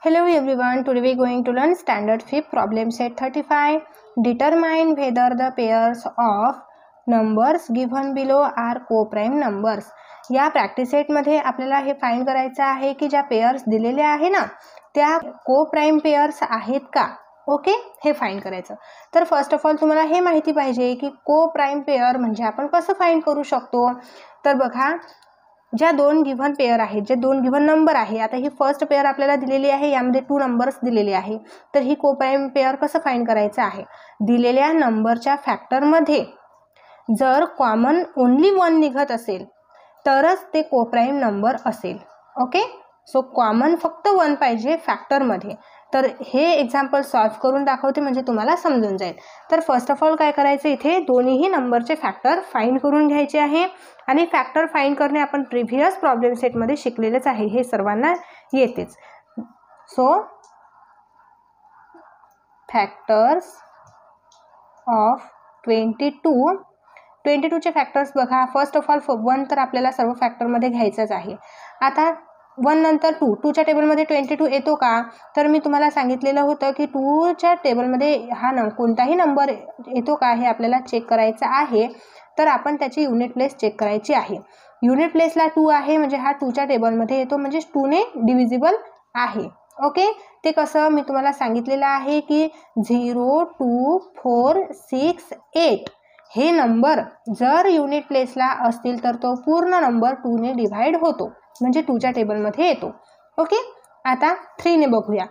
Hello everyone, today we are going to learn standard 5 problem set 35. Determine whether the pairs of numbers given below are co-prime numbers. या practice set मध्ये आपल्याला हे find करायचं आहे की ज्या pairs दिलेले आहे ना त्या को-प्राइम पेयर्स आहेत का. ओके, हे फाइंड करायचं. तर फर्स्ट ऑफ ऑल तुम्हाला हे माहिती पाहिजे की को-प्राइम पेयर म्हणजे आपण कसं फाइंड करू शकतो. तर बघा, ज्या दोन गिव्हन पेयर आहेत, जे दोन गिव्हन नंबर आहे, आता ही फर्स्ट पेयर आपल्याला दिलेली आहे, यामध्ये 2 नंबर्स दिलेले आहे. तर ही को-प्राइम पेयर कसं फाइंड करायचं आहे. दिलेल्या नंबरच्या फॅक्टरमध्ये जर कॉमन ओनली 1 निघत असेल तरच ते को-प्राइम नंबर असेल. ओके, सो कॉमन फक्त 1 पाहिजे फॅक्टरमध्ये. तर हे एक्झाम्पल सॉल्व करून दाखवते म्हणजे तुम्हाला समजून जाईल. तर फर्स्ट ऑफ ऑल काय करायचं, इथे दोन्हीही नंबरचे फॅक्टर फाइंड करून घ्यायचे आहे. आणि फॅक्टर फाइंड करणे आपण प्रिव्हियस प्रॉब्लेम सेटमध्ये शिकलेलेच आहे, हे सर्वांना येतेच. सो फॅक्टर्स ऑफ 22 चे फॅक्टर्स बघा. फर्स्ट ऑफ ऑल 1 तर आपल्याला सर्व फॅक्टरमध्ये घ्यायचंच आहे. आता 1 नंतर 2 च्या टेबलमध्ये 22 येतो का. तर मी तुम्हाला सांगितलेलं होतं की 2 च्या टेबलमध्ये हा कोणताही नंबर येतो का हे आपल्याला चेक करायचं आहे. तर आपण त्याची युनिट प्लेस चेक करायची आहे. युनिट प्लेसला 2 आहे म्हणजे हा 2 च्या टेबलमध्ये येतो, म्हणजे 2 ने डिव्हिजिबल आहे. ओके, ते कसं मी तुम्हाला सांगितलेलं आहे की 0 2 4 6 8 हे नंबर जर युनिट प्लेसला असतील तर तो पूर्ण नंबर 2 ने डिव्हाइड होतो, म्हणजे 2 च्या टेबलमध्ये येतो. ओके, आता 3 ने बघूया.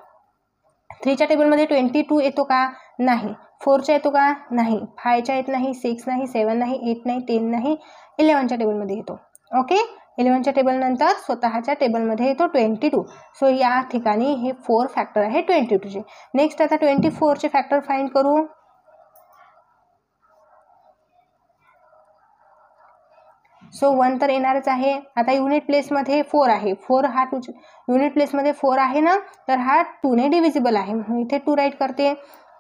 3 च्या टेबलमध्ये 22 येतो का. नाही. 4 च्या येतो का. नाही. 5 च्या येत नाही. 6 नाही. 7 नाही. 8 नाही. 10 नाही. 11 च्या टेबलमध्ये येतो. ओके, 11 च्या टेबल नंतर स्वतःच्या टेबलमध्ये येतो 22. सो या ठिकाणी हे 4 फॅक्टर आहे 22 चे. नेक्स्ट आता 24 चे फॅक्टर फाइंड करू. सो 1 तर येणारच आहे. आता युनिट प्लेसमध्ये 4 आहे. 4 हा 2 युनिट प्लेसमध्ये 4 आहे ना, तर हा 2 ने डिव्हिजिबल आहे म्हणून इथे 2 राईट करते.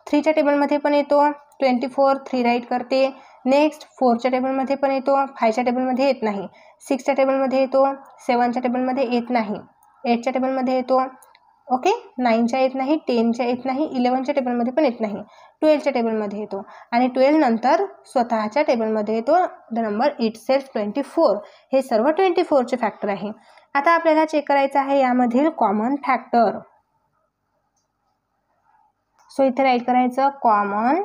3 च्या टेबलमध्ये पण येतो 24, 3 राईट करते. नेक्स्ट 4 च्या टेबलमध्ये पण येतो, 5 च्या टेबलमध्ये येत नाही. 6 च्या टेबलमध्ये येतो, 7 च्या टेबलमध्ये येत नाही. 8 च्या टेबलमध्ये येतो. ओके, 9 च्या येत नाही. 10 च्या येत नाही. 11 च्या टेबलमध्ये पण येत नाही. 12 च्या टेबलमध्ये येतो आणि 12 नंतर स्वतःच्या टेबलमध्ये येतो द नंबर इटसेल्फ 24. हे सर्व 24 चे फॅक्टर आहे. आता आपल्याला चेक करायचं आहे यामधील कॉमन फॅक्टर. सो इथे राईट करायचं common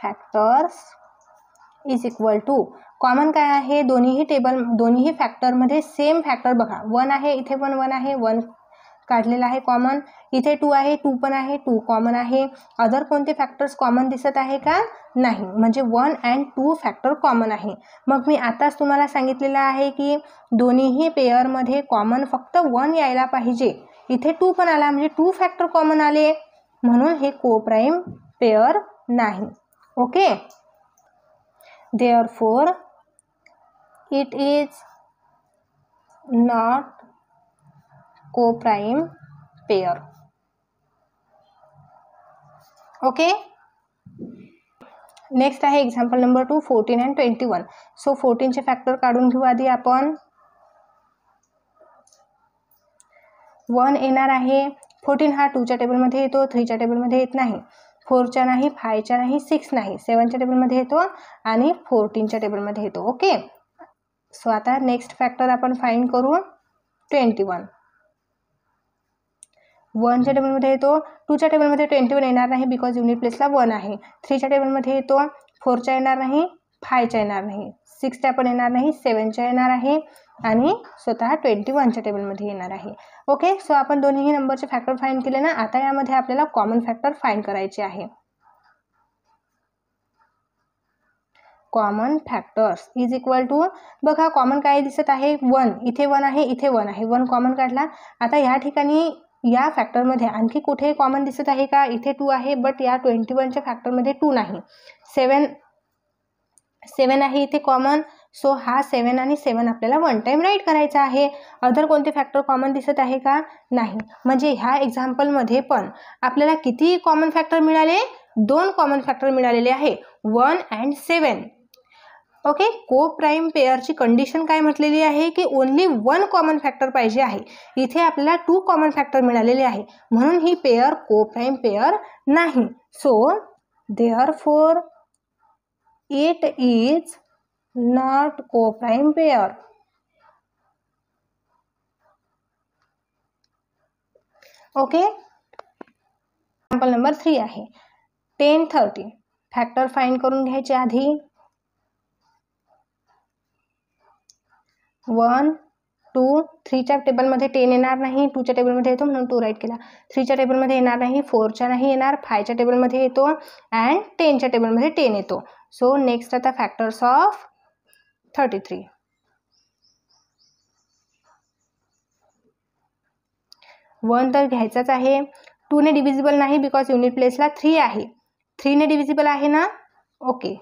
factors is equal to. Common काय आहे, दोन्ही फॅक्टरमध्ये सेम फॅक्टर बघा. 1 आहे, इथे पण 1 आहे, 1 काढलेला आहे कॉमन. इथे 2 आहे, 2 पण आहे, 2 कॉमन आहे. अदर कोणते फॅक्टर्स कॉमन दिसत आहे का. नाही, म्हणजे 1 and 2 फॅक्टर कॉमन आहे. मग मी आताच तुम्हाला सांगितलेलं आहे की दोन्हीही पेअरमध्ये कॉमन फक्त 1 यायला पाहिजे. इथे 2 पण आला म्हणजे 2 फॅक्टर कॉमन आले, म्हणून हे को-प्राइम पेअर नाही. Okay, therefore it is not co-prime pair. Okay, next आहे एक्झाम्पल नंबर 2 14 and 21. सो 14 चे फॅक्टर काढून घेऊ आधी आपण. 1 येणार आहे. 14 हा 2 च्या टेबलमध्ये येतो, 3 च्या टेबलमध्ये येत नाही. 4 च्या नाही, 5 च्या नाही, 6 नाही. 7 च्या टेबलमध्ये येतो आणि 14 च्या टेबलमध्ये येतो. ओके, सो आता नेक्स्ट फॅक्टर आपण फाइंड करू 21. 1 च्या टेबलमध्ये येतो. 2 च्या टेबलमध्ये 21 येणार नाही बिकॉज युनिट प्लेसला 1 आहे. 3 च्या टेबलमध्ये येतो. 4 च्या येणार नाही, 5 च्या येणार नाही, 6 च्या पण येणार नाही, 7 च्या येणार आहे आणि स्वतः 21 च्या टेबलमध्ये येणार आहे. ओके, सो आपण दोन्ही नंबरचे फॅक्टर फाइंड केले ना. आता यामध्ये आपल्याला कॉमन फॅक्टर फाइंड करायचे आहे. Common factors is equal to. बघा कॉमन काय दिसत आहे 1. इथे 1 आहे, इथे 1 आहे. 1 कॉमन काढला. आता या ठिकाणी या फॅक्टरमध्ये आणखी कुठे कॉमन दिसत आहे का. इथे 2 आहे बट या 21च्या फॅक्टरमध्ये 2 नाही. 7 आहे इथे कॉमन. सो हा 7 आणि 7 आपल्याला 1 टाइम राईट करायचा आहे. अदर कोणते फॅक्टर कॉमन दिसत आहे का. नाही. म्हणजे ह्या एक्झाम्पलमध्ये पण आपल्याला किती कॉमन फॅक्टर मिळाले. 2 कॉमन फॅक्टर मिळालेले आहे, 1 and 7. ओके, को प्राईम पेअरची कंडिशन काय म्हटलेली आहे की ओनली वन कॉमन फॅक्टर पाहिजे आहे. इथे आपल्याला 2 कॉमन फॅक्टर मिळालेले आहे, म्हणून ही पेअर को प्राईम पेअर नाही. So therefore it is not coprime pair. Okay, example number 3 आहे 10, 30. फॅक्टर फाइंड करून घ्यायचे आधी. 1, 2, 3च्या टेबलमध्ये 10 येणार नाही, 2च्या टेबलमध्ये येतो म्हणून 2 राईट केला. 3च्या टेबलमध्ये येणार नाही, 4च्या नाही येणार, 5च्या टेबलमध्ये येतो अँड 10च्या टेबलमध्ये 10 येतो. सो नेक्स्ट आता फॅक्टर्स ऑफ 33. 1 तर घ्यायचाच आहे. 2 ने डिव्हिजिबल नाही बिकॉज युनिट प्लेसला 3 आहे. 3 ने डिव्हिजिबल आहे ना. ओके,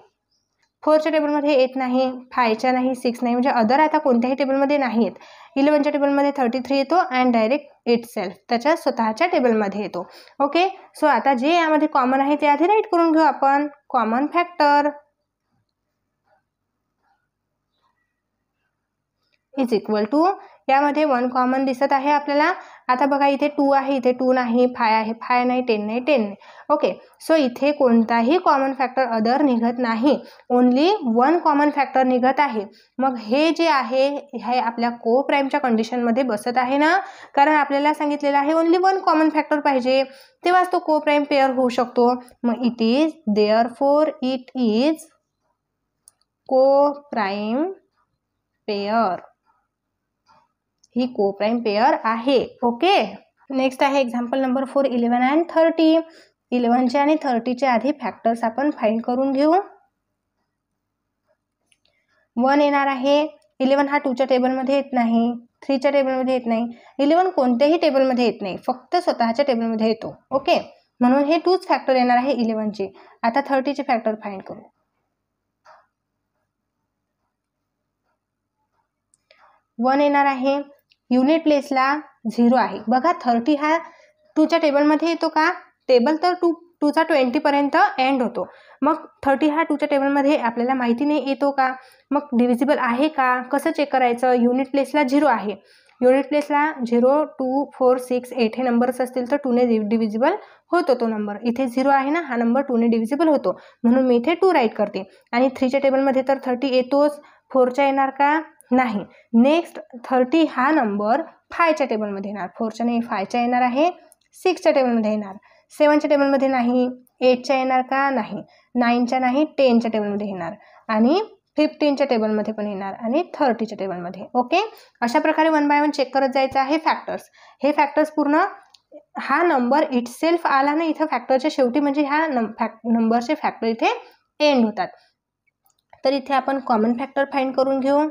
4च्या टेबलमध्ये येत नाही, 5च्या नाही, 6 नाही, म्हणजे अदर आता कोणत्याही टेबलमध्ये नाही येत. 11च्या टेबलमध्ये 33 येतो अँड डायरेक्ट इट सेल्फ त्याच्या स्वतःच्या टेबलमध्ये येतो. ओके, सो आता जे यामध्ये कॉमन आहे ते आधी राईट करून घेऊ आपण. Common factor is equal to, यामध्ये 1 कॉमन दिसत आहे आपल्याला. आता बघा इथे 2 आहे, इथे 2 नाही, 5 आहे, 5 नाही, 10 नाही, 10 नाही. ओके, सो इथे कोणताही कॉमन फॅक्टर अदर निघत नाही, ओनली 1 कॉमन फॅक्टर निघत आहे. मग हे जे आहे हे आपल्या को प्राईमच्या कंडिशनमध्ये बसत आहे ना, कारण आपल्याला सांगितलेलं आहे ओनली 1 कॉमन फॅक्टर पाहिजे, तेव्हाच तो को प्राईम पेअर होऊ शकतो. मग it is therefore it is coprime pair. ही को प्राईम पेअर आहे. ओके, नेक्स्ट आहे एक्झाम्पल नंबर 4 11 अँड 30. 11चे आणि 30चे आधी फॅक्टर्स आपण फाइंड करून घेऊ. 1 येणार आहे. 11 हा 2च्या टेबलमध्ये येत नाही, 3च्या टेबलमध्ये येत नाही, 11 कोणत्याही टेबलमध्ये येत नाही, फक्त स्वतःच्या टेबलमध्ये येतो. ओके, म्हणून हे 2च फॅक्टर येणार आहे 11चे. आता 30चे फॅक्टर फाइंड करू. 1 येणार आहे. युनिट प्लेसला 0 आहे. बघा 30 हा 2च्या टेबलमध्ये येतो का. टेबल तर 2चा 20 पर्यंत एंड होतो. मग 30 हा 2च्या टेबलमध्ये आपल्याला माहिती नाही येतो का. मग डिव्हिजिबल आहे का, कसं चेक करायचं. युनिट प्लेसला 0 आहे. युनिट प्लेसला 0, 2, 4, 6, 8 हे नंबर्स असतील तर 2 ने डिव्हिजिबल होतो तो नंबर. इथे 0 आहे ना, हा नंबर 2 ने डिव्हिजिबल होतो, म्हणून मी इथे 2 राईट करते. आणि 3च्या टेबलमध्ये तर 30 येतोच, 4च्या येणार का नाही. नेक्स्ट 30 हा नंबर 5च्या टेबलमध्ये येणार, 4च्या नाही, 5च्या येणार आहे, 6च्या टेबलमध्ये येणार, 7च्या टेबलमध्ये नाही, 8च्या येणार का नाही, 9च्या नाही, 10च्या टेबलमध्ये येणार आणि 15च्या टेबलमध्ये पण येणार आणि 30च्या टेबलमध्ये. ओके, अशा प्रकारे 1 बाय 1 चेक करत जायचं आहे फॅक्टर्स. हे फॅक्टर्स पूर्ण हा नंबर इट सेल्फ आला ना इथं फॅक्टरच्या शेवटी, म्हणजे ह्या नंबरचे फॅक्टर इथे एंड होतात. तर इथे आपण कॉमन फॅक्टर फाइंड करून घेऊ.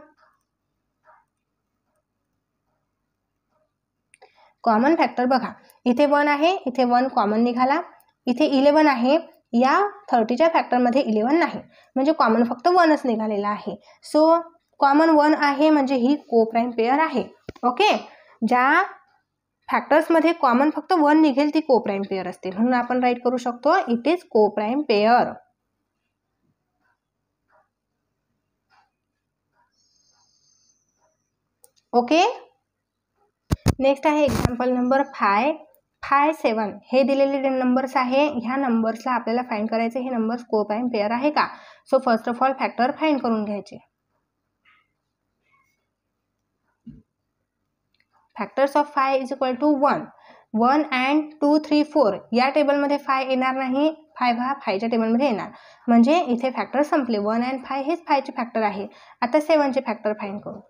कॉमन फॅक्टर बघा, इथे 1 आहे, इथे 1 कॉमन निघाला, इथे 11 आहे, या 30च्या फॅक्टरमध्ये 11 नाही, म्हणजे कॉमन फक्त 1च निघालेला आहे. सो कॉमन 1 आहे म्हणजे ही को प्राईम पेअर आहे. ओके, ज्या फॅक्टर्समध्ये कॉमन फक्त 1 निघेल ती को प्राईम पेअर असते, म्हणून आपण राईट करू शकतो it is coprime pair. Okay, next आहे एक्झाम्पल नंबर 5, 5, 7 हे दिलेले नंबर्स आहे. ह्या नंबर्सला आपल्याला फाइंड करायचे हे नंबर्स को प्राईम पेअर आहे का. So first of all factor find करून घ्यायचे. Factors of 5 is equal to 1. 1 and 2, 3, 4 या टेबलमध्ये 5 येणार नाही, 5 हा 5च्या टेबलमध्ये येणार, म्हणजे इथे फॅक्टर संपले. 1 अँड 5 हेच 5चे फॅक्टर आहे. आता 7चे फॅक्टर फाइंड करू.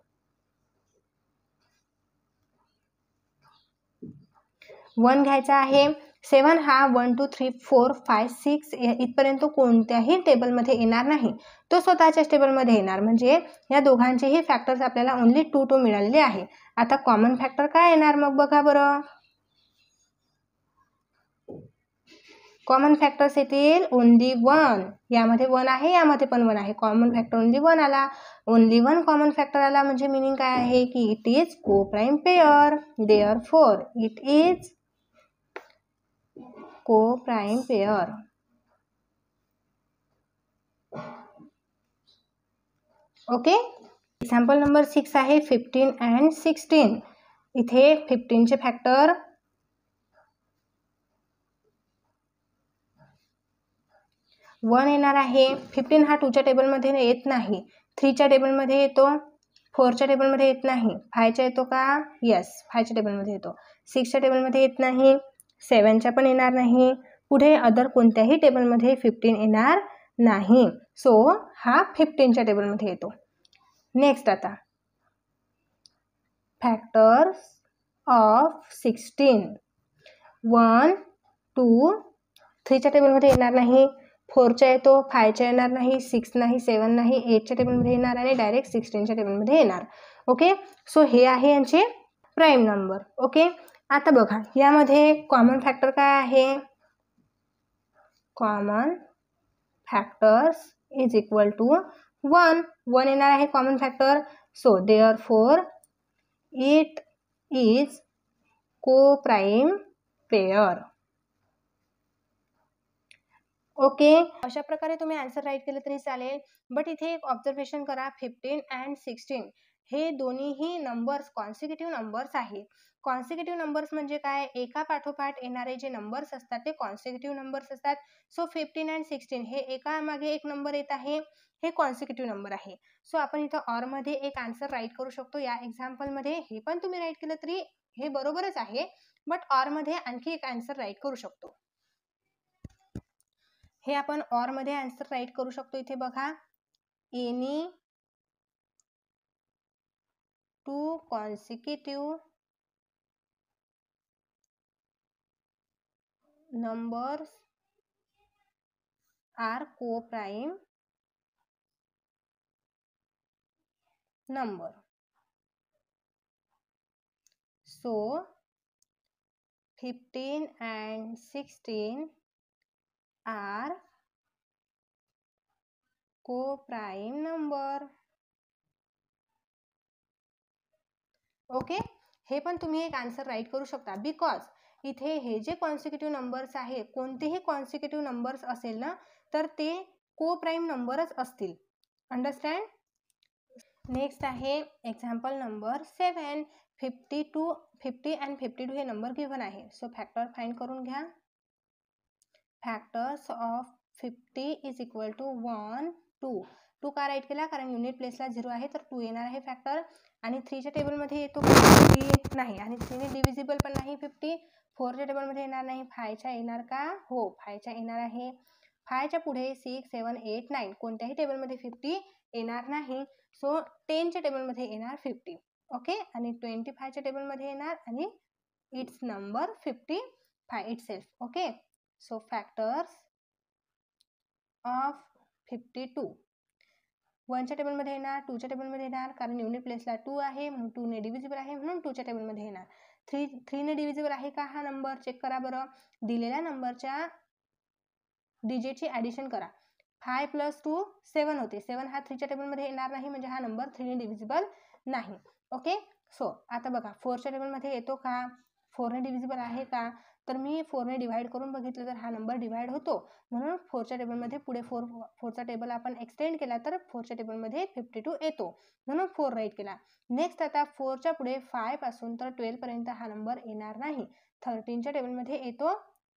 1 घ्यायचा आहे. 7 हा 1, 2, 3, 4, 5, 6 इथपर्यंत कोणत्याही टेबलमध्ये येणार नाही, तो स्वतःच्याच टेबलमध्ये येणार, म्हणजे या दोघांचेही फॅक्टर्स आपल्याला ओनली 2, 2 मिळालेले आहे. आता कॉमन फॅक्टर काय येणार मग बघा बरं. कॉमन फॅक्टर्स येतील ओनली 1. यामध्ये 1 आहे, यामध्ये पण 1 आहे, कॉमन फॅक्टर ओनली 1 आला. ओनली 1 कॉमन फॅक्टर आला म्हणजे मिनिंग काय आहे की it is coprime pair. Therefore it is coprime pair. Okay. Example number 6 आहे 15 and 16. इथे 15चे फॅक्टर 1 येणार आहे. 15 हा 2च्या टेबलमध्ये येत नाही, 3च्या टेबलमध्ये येतो, 4च्या टेबलमध्ये येत नाही, 5च्या येतो का? येस, 5च्या टेबलमध्ये येतो. 6च्या टेबलमध्ये येत नाही, 7च्या पण येणार नाही, पुढे अदर कोणत्याही टेबलमध्ये 15 येणार नाही. सो हा 15च्या टेबलमध्ये येतो. नेक्स्ट आता फॅक्टर्स ऑफ 16. 1, 2, 3च्या टेबलमध्ये येणार नाही, 4च्या येतो, 5च्या येणार नाही, 6 नाही, 7 नाही, 8च्या टेबलमध्ये येणार आणि डायरेक्ट 16च्या टेबलमध्ये येणार. ओके. सो हे आहे यांचे प्राईम नंबर. ओके. आता बघा यामध्ये कॉमन फॅक्टर काय आहे? Common factors is equal to 1. 1 येणार आहे common factor. So therefore it is coprime pair. Okay. अशा प्रकारे तुम्ही आन्सर राईट केलं तरी चालेल. बट इथे एक ऑब्झर्वेशन करा, 15 and 16 हे दोन्हीही नंबर्स कॉन्सिक्युटिव्ह नंबर्स आहेत. कॉन्सिक्युटिव्ह नंबर्स म्हणजे काय? एका पाठोपाठ येणारे जे नंबर्स असतात ते कॉन्सिक्युटिव्ह नंबर्स असतात. सो 15 and 16 हे एका मागे एक नंबर येत आहे, हे कॉन्सिक्युटिव्ह नंबर आहे. सो आपण इथं ऑरमध्ये एक आन्सर राईट करू शकतो. या एक्झाम्पलमध्ये हे पण तुम्ही राईट केलं तरी हे बरोबरच आहे, बट ऑरमध्ये आणखी एक आन्सर राईट करू शकतो. हे आपण ऑर मध्ये आन्सर राईट करू शकतो. इथे बघा, any 2 consecutive numbers are co-prime number. So 15 and 16 are co-prime number. Okay. हे पण तुम्ही एक आन्सर राईट करू शकता, बिकॉज इथे हे जे कॉन्सिक्युटिव्ह नंबर्स आहे, कोणतेही कॉन्सिक्युटिव्ह नंबर्स असेल ना तर ते को प्राईम नंबरच असतील. अंडरस्टँड. नेक्स्ट आहे एक्झाम्पल नंबर 7. 50 and 52 हे नंबर गिव्हन आहे. सो फॅक्टर फाइंड करून घ्या. Factors of 50 is equal to 1, 2. 2 का राईट केला? कारण युनिट प्लेसला 0 आहे तर 2 येणार आहे फॅक्टर. आणि 3च्या टेबलमध्ये येतो 3 नाही, आणि 3ने डिव्हिजिबल पण नाही 50. 4च्या टेबलमध्ये येणार नाही. 5च्या येणार का? हो, 5च्या येणार आहे. 5च्या पुढे 6, 7, 8, 9 कोणत्याही टेबलमध्ये 50 येणार नाही. सो 10च्या टेबलमध्ये येणार 50. ओके. आणि 25च्या टेबलमध्ये येणार आणि it's number 55 itself. Okay. So factors of 52. 1च्या टेबलमध्ये येणार, 2च्या टेबलमध्ये येणार कारण युनिट प्लेसला 2 आहे म्हणून 2ने डिव्हिजिबल आहे म्हणून 2च्या टेबलमध्ये येणार. 3ने डिव्हिजिबल आहे का हा नंबर? चेक करा बरं. दिलेल्या नंबरच्या डिजिटची ॲडिशन करा. 5 + 2 7 होते. 7 हा 3च्या टेबलमध्ये येणार नाही म्हणजे हा नंबर 3ने डिव्हिजिबल नाही. ओके. सो आता बघा 4च्या टेबलमध्ये येतो का? 4ने डिव्हिजिबल आहे का? तर मी 4ने डिवाइड करून बघितलं तर हा नंबर डिवाइड होतो, म्हणून 4च्या टेबलमध्ये पुढे 4चा टेबल आपण एक्सटेंड केला तर 4च्या टेबलमध्ये 52 येतो, म्हणून 4 राईट केला. नेक्स्ट आता 4च्या पुढे 5 पासून तर 12 पर्यंत हा नंबर येणार नाही. 13च्या टेबलमध्ये येतो,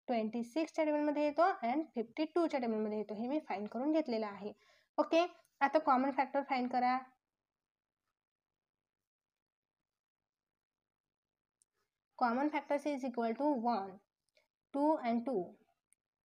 26च्या टेबलमध्ये येतो आणि 52च्या टेबलमध्ये येतो. हे मी फाइंड करून घेतलेलं आहे. ओके. आता कॉमन फॅक्टर फाइंड करा. Common factors is equal to 1, 2 and 2.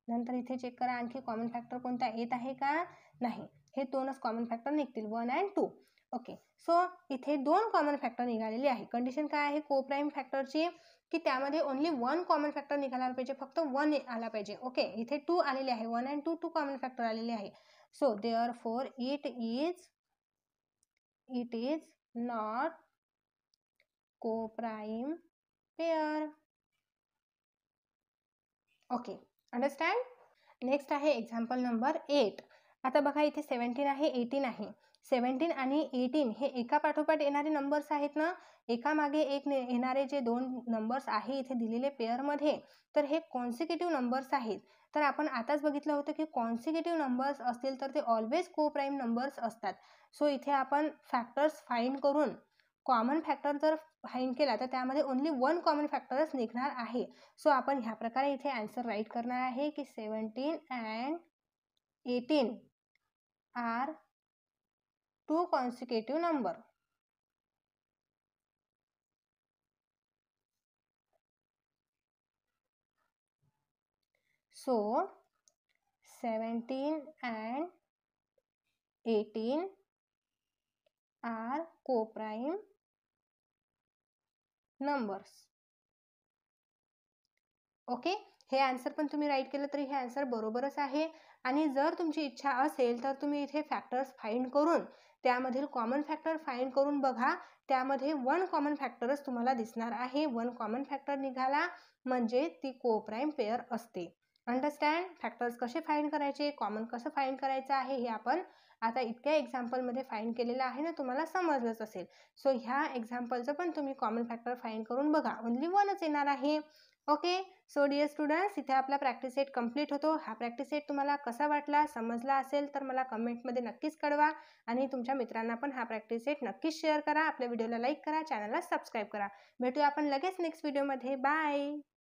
नंतर इथे चेक करा आणखी कॉमन फॅक्टर कोणता येत आहे का? नाही. हे दोनच कॉमन फॅक्टर निघतील, 1 and 2. ओके. सो इथे 2 कॉमन फॅक्टर निघालेले आहे. कंडिशन काय आहे को प्राईम फॅक्टरची? की त्यामध्ये ओनली 1 कॉमन फॅक्टर निघाला पाहिजे, फक्त 1 आला पाहिजे. ओके. इथे 2 आलेले आहे, 1 and 2 2 कॉमन फॅक्टर आलेले आहे. So therefore it is not coprime pair. Okay. Understand. Next आहे एक्झाम्पल नंबर 8. आता बघा इथे 17 आहे, 18 आहे. 17 आणि 18 हे एका पाठोपाठ येणारे नंबर्स आहेत ना, एकामागे एक येणारे जे दोन नंबर्स आहे इथे दिलेले पेअरमध्ये, तर हे कॉन्सिक्युटिव्ह नंबर्स आहेत. तर आपण आताच बघितलं होतं की कॉन्सिक्युटिव्ह नंबर्स असतील तर ते ऑलवेज कोप्राईम नंबर्स असतात. सो इथे आपण फॅक्टर्स फाइंड करून कॉमन फॅक्टर जर फाइंड केला तर त्यामध्ये ओन्ली वन कॉमन फॅक्टरच निघणार आहे. सो आपण ह्या प्रकारे इथे आन्सर राईट करणार आहे की 17 and 18 are two consecutive number. So 17 and 18 are coprime numbers. Okay, हे आन्सर पण तुम्ही राईट केलं तरी हे आन्सर बरोबरच आहे. आणि जर तुमची इच्छा असेल तर तुम्ही इथे फॅक्टर्स फाइंड करून त्यामधील कॉमन फॅक्टर फाइंड करून बघा. त्यामध्ये वन कॉमन फॅक्टरच तुम्हाला दिसणार आहे. वन कॉमन फॅक्टर निघाला म्हणजे ती कोप्राईम पेअर असते. अंडरस्टँड? फॅक्टर्स कसे फाइंड करायचे, कॉमन कसं फाइंड करायचं आहे हे आपण आता इतक्या एक्झाम्पलमध्ये फाइंड केलेलं आहे ना, तुम्हाला समजलंच असेल. सो ह्या एक्झाम्पलचं पण तुम्ही कॉमन फॅक्टर फाइंड करून बघा, ओन्ली वनच येणार आहे. ओके, सो डिअर स्टुडंट्स, इथे आपला प्रॅक्टिस सेट कंप्लीट होतो. हा प्रॅक्टिस सेट तुम्हाला कसा वाटला, समजला असेल तर मला कमेंटमध्ये नक्कीच कळवा आणि तुमच्या मित्रांना पण हा प्रॅक्टिस सेट नक्कीच शेअर करा. आपल्या व्हिडिओला लाईक करा, चॅनलला सबस्क्राईब करा. भेटूया आपण लगेच नेक्स्ट व्हिडिओमध्ये. बाय.